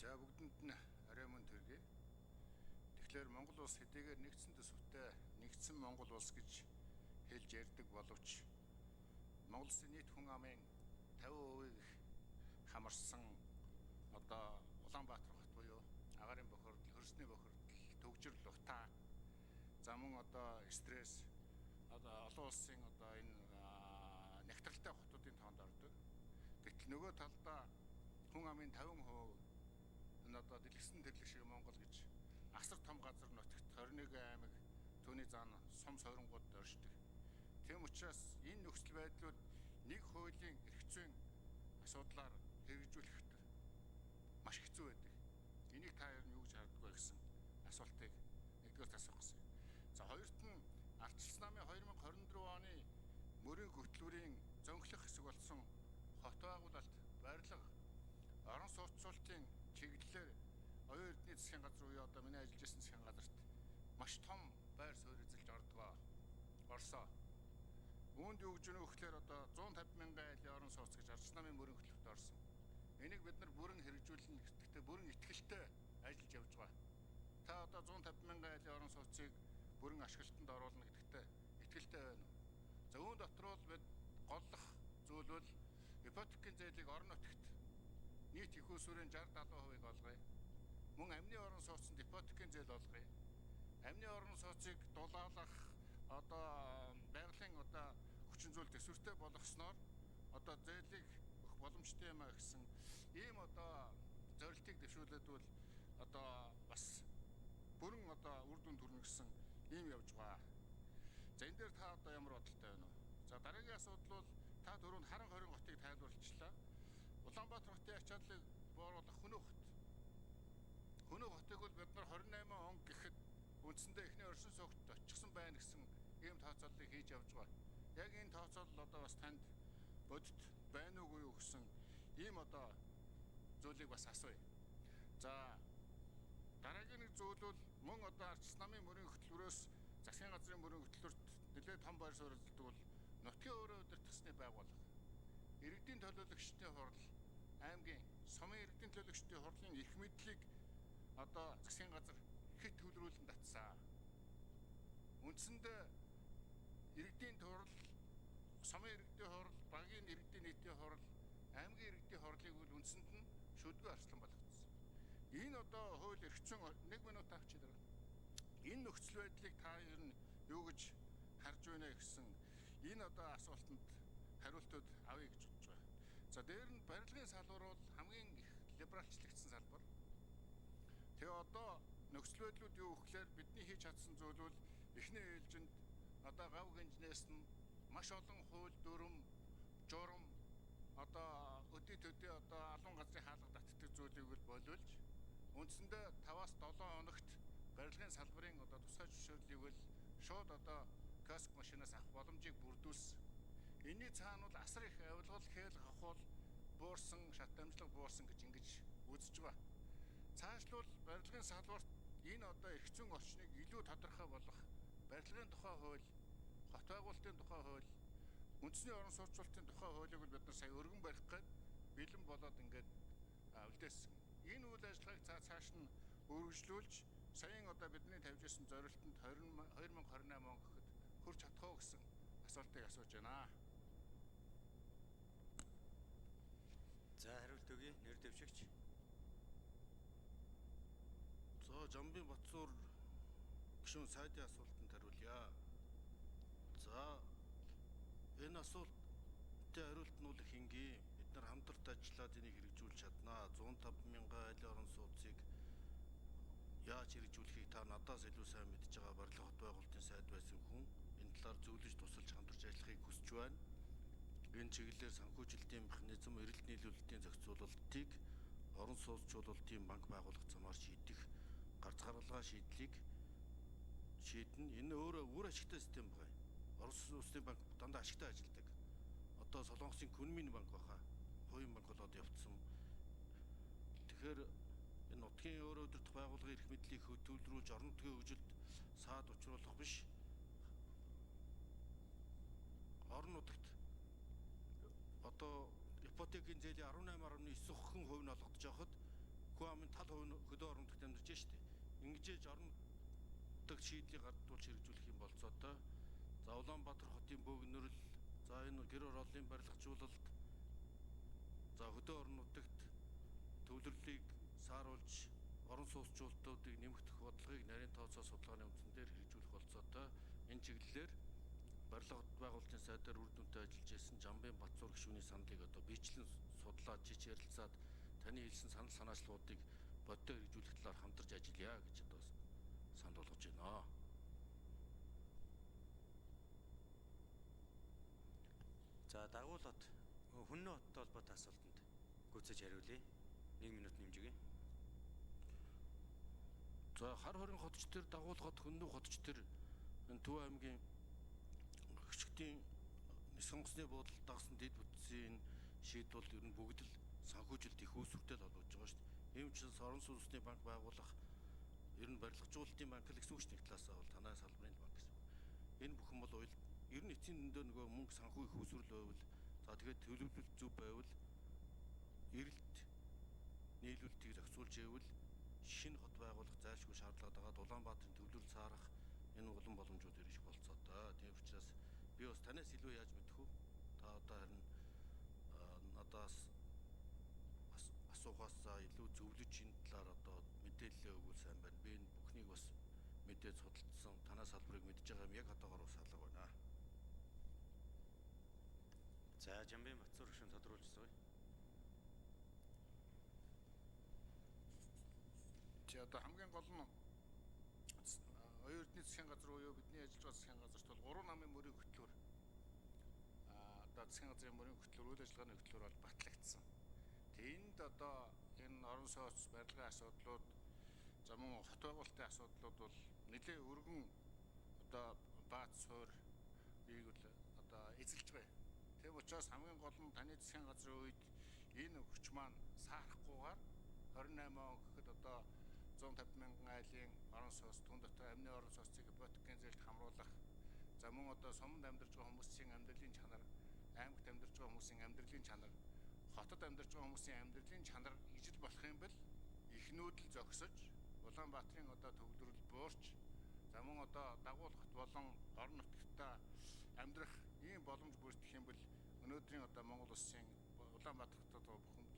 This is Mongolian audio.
За бүгдэнд нь арай мөн төргий. Тэгэхээр Монгол улс хэдийгээр нэгдсэн төсөвтэй нэгдсэн Монгол улс гэж хэлж ярьдаг боловч Монгол улсын нийт хүн амын 50% хамарсан одоо Улаанбаатар хот буюу агаарын бохирдол, хөрсний бохирдол, төгжрөл, утаа, за мөн одоо стресс одоо олон улсын одоо энэ нягтралтай хотуудын тоонд ордог. Гэтэл нөгөө талдаа хүн амын 50% энэ одоо дэлгэсэн тэрлэг шиг Монгол гэж асар том газар нутагт 21 аймаг түүний заана сум сойронгууд оршдог. Тийм учраас энэ нөхцөл байдлууд нэг хуулийн эрх зүйн асуудлаар хэрэгжүүлэхэд маш хэцүү байдаг. Энийг та ер нь юу гэж харддаг вэ гэсэн асуултыг нэгдүгээр асуух гэсэн. За хоёрт нь ардчилсан намын 2024 оны мөрийн хөтөлбөрийн зөнхлөх хэсэг болсон хот байгуулалт, барилга, орон сууцуулалтын чиглэлээр оюун эрдэнэ засгийн газар буюу одоо миний ажиллаж байсан засгийн газарт маш том байр суурь эзэлж орсоо. Үүнд юу гэж өгөх гэхээр одоо 150 мянган айлын орон сууц гэж ардчилсан намын мөрийн хөтөлбөрт орсон. Энийг бид нар бүрэн хэрэгжүүлнэ гэхдээ бүрэн итгэлтэй ажиллаж явж байгаа. Та одоо 150 мянган айлын орон сууцыг бүрэн ашиглалтанд оруулна гэдэгтээ итгэлтэй байна уу? За үүн дотор бол бид голлох зүйл бол ипотекийн зээлийг орон нутагт нийт их усүрийн 60-70%-ийг олгоё. Мөн амны орон сууцнд ипотекийн зээл олгоё. Амны орон сууцыг дулаалгах одоо байгалийн одоо хүчин зүйл төсвөртэй болгосноор одоо зээлийг өгөх боломжтой юм а гэсэн ийм одоо зорилтыг дэвшүүлээд бол одоо бас бүрэн одоо үр дүн төрнө гэсэн ийм явж байгаа. За энэ дээр та одоо ямар бодолтой байна вэ? За дараагийн асуудал бол та түрүүнд харан хорин хотыг тайлбарлачлаа. Улаанбаатар хотын ачааллыг бууруулах Хөнөө хот. Хөнөө хотыг бол бид нар 28 он гэхэд үндсэндээ эхний оршин суугт очихсан байна гэсэн ийм тооцооллыг хийж явж байгаа. Яг энэ тооцоолол одоо бас танд бодит байна уугүй юу гэсэн ийм одоо зүйлийг бас асууя. За дараагийн нэг зүйл бол мөн одоо ардчилсан намын мөрийн хөтөлбөрөөс засгийн газрын мөрийн хөтөлбөрт нэлээд том байр суурь эзэлдэг бол нутгийн өөрөө удирдахсны байгууллага. Иргэдийн төлөөлөгчдийн хурал, аймгийн сумын иргэдийн төлөөлөгчдийн хурлын эрх мэдлийг одоо засгийн газар хэд төвлөрүүлэн татсан. Үндсэндээ иргэдийн хурал, сумын иргэдийн хурал, багийн иргэдийн нийтийн хурал, аймгийн иргэдийн хурлыг үл үндсэнд нь шүдгүй арслан болгоцсон. Энэ одоо хууль эрх зүйн 1 минут авчид байгаа. Энэ нөхцөл байдлыг та ер нь юу гэж харж байна гэсэн энэ одоо асуултанд хариултууд авъя гэж бодож байгаа. За дээр нь барилгын салбар бол хамгийн их либералчлагдсан салбар. Тэгээ одоо нөхцөл байдлууд юу гэхээр бидний хийж чадсан зүйл бол эхний ээлжинд одоо гав гинжнээс нь маш олон хууль дүрм, журам одоо өдөө төдөө одоо алуун газрын хаалга татдаг зүйлийг бол болиулж үндсэндээ 5-7 хоногт барилгын салбарын одоо тусгай зөвшөөрлийг бол шууд одоо каск машинаас авах боломжийг бүрдүүлсэн. Энийний цаана бол асар их авилгал, хээл хавхуул буурсан, шат дамжлага буурсан гэж ингэж үзэж байгаа. Цаашлбал барилгын салбарт энэ одоо эрх зүйн орчныг илүү тодорхой болгох барилгын тухай хууль, хот байгуулалтын тухай хууль, үндэсний орон сууцуулалтын тухай хуулийг бид нар сая өргөн барих гээд бэлэн болоод ингээд үлдээсэн. Энэ үйл ажиллагааг цааш нь үргэлжлүүлж саяын одоо бидний тавьж ирсэн зорилтонд 2028 он гэхэд хүрч чадах уу гэсэн асуултыг асууж байна. За хариулт өгье. Нэр дэвшигч. За Жамбын Батсуур гишүүн сайдын асуултанд хариулъя. За энэ асуултын хариулт нь бол их энгийн. Бид нар хамтарч ажиллаад энийг хэрэгжүүлж чаднаа. 150 мянган айлын орон сууцыг яаж хэрэгжүүлэхийг та надаас илүү сайн мэдж байгаа барилга хот байгуулалтын сайд байсан хүн энэ талаар зөвлөж тусалж хамтарч ажиллахыг хүсэж байна. Энэ чиглэлээр санхүүжилтийн механизм, эрэлт нийлүүлэлтийн зохицуулалтыг орон сууцчлалтын банк байгуулах замаар шийдэх гарц гаргалгаа шийдлийг шийднэ. Энэ өөрөө үр ашигтай систем байна. Орон сууцны банк дандаа ашигтай ажилладаг. Одоо Солонгосын Күнмин банк баха, хувийн банк болоод явцсан. Тэгэхээр энэ нутгийн өөрөө удирдах байгууллагын эрх мэдлийг хөтөлбөрүүлж орон нутгийн хөгжилд саад учруулах биш. Орон нутагт одоо ипотекийн зээлийн 18.9% нь олгодож явахад хүн амын хөдөө орон нутагт амьдарч штэ. Ингэж орон нутагт шийдлийг гардуулж хэрэгжүүлэх юм болцоотой. За Улаанбаатар хотын бөөгнөрл, за энэ гэр орооллын барилгажуулалт, за хөдөө орон нутагт төвлөрлийг сааруулж орон сууцчлалтуудыг нэмэгдэх бодлогыг нарийн тооцоо судалгааны үндсэн дээр хэрэгжүүлэх болцоотой. Энэ чиглэлээр барилга байгуулалтын сайдаар үр дүнтэй ажиллаж байсан Жамбын Батцуур гишүүний саналыг одоо биечлэн судлаад чич ярилцаад таны хэлсэн санал санаачлалуудыг бодтой хэрэгжүүлэх талаар хамтарч ажиллая гэж одоо санал болгож байна. За дагуулад Хүннээ хоттой холбоотой асуултанд гүйцэж хариулъя. 1 минут нэмжигэй. За хар хорин хотч төр, Дагуул хот, Хүннээ хотч төр энэ Төв аймгийн гэгчдийн сонгоцны буудалд дагсан дэд бүтцийн шийдэл бол ер нь бүгд л санхүүжилт их үүсвэртэй л болгож байгаа шүү дээ. Ийм ч орон сууцны банк байгуулах ер нь барилгажуулалтын банк л гэсэн үг шүү дээ. Талаасаа бол танай салбарын банк гэсэн. Энэ бүхэн бол ер нь эцсийн дөндөө нөгөө мөнгө санхүү их үүсвэрлэл байвал, за тэгээд төлөвлөлт зөв байвал, эрэлт нийлүүлэлтийг зохицуулж ивэл шинэ хот байгуулах зайлшгүй шаардлага дагаад Улаанбаатарын төвлөрөл саарах энэ улам боломжууд ирэх болцоотой. Тийм учраас би бас танаас илүү яаж мэдэх вэ? Та одоо харин надаас асуухаас за илүү зөвлөж энэ талаар одоо мэдээлэл өгвөл сайн байна. Би энэ бүхнийг бас мэдээд судалсан танаас салбарыг мэдж байгаа юм яг одоогоор бас алга байна. За Жамбын Батцуур гишүүн тодруулжсоё. Чи одоо хамгийн гол нь оюун эрдэнэ засгийн газар буюу бидний ажиллаж байгаа засгийн газарт бол 3 намын мөрийн хөтлөөр одоо засгийн газрын мөрийн хөтлөөр, үйл ажиллагааны хөтлөөр бол батлагдсан. Тэнд одоо энэ орон сууц барилгын асуудлууд, за мөн хот байгуулалтын асуудлууд бол нэлээд өргөн одоо бааз суур бийг бол одоо эзэлж байгаа. Тийм учраас хамгийн гол нь таны засгийн газрын үед энэ өвч маань саарахгүйгээр 28 он гэхэд одоо 150 мянган айлын орон сууц, түн дотор амны орон сууцыг ипотекийн зээлд хамруулах, за мөн одоо суманд амьдарч байгаа хүмүүсийн амьдралын чанар, аймагт амьдарч байгаа хүмүүсийн амьдралын чанар, хотод амьдарч байгаа хүмүүсийн амьдралын чанар ижил болох юм бол эхнүүд л зогсож, Улаанбаатарын одоо төвлөрөл буурч, за мөн одоо Дагуул хот болон орон нутгатаа амьдрах ийм боломж бүрдэх юм бол өнөөдрийн одоо Монгол улсын Улаанбаатар хотод бүхэн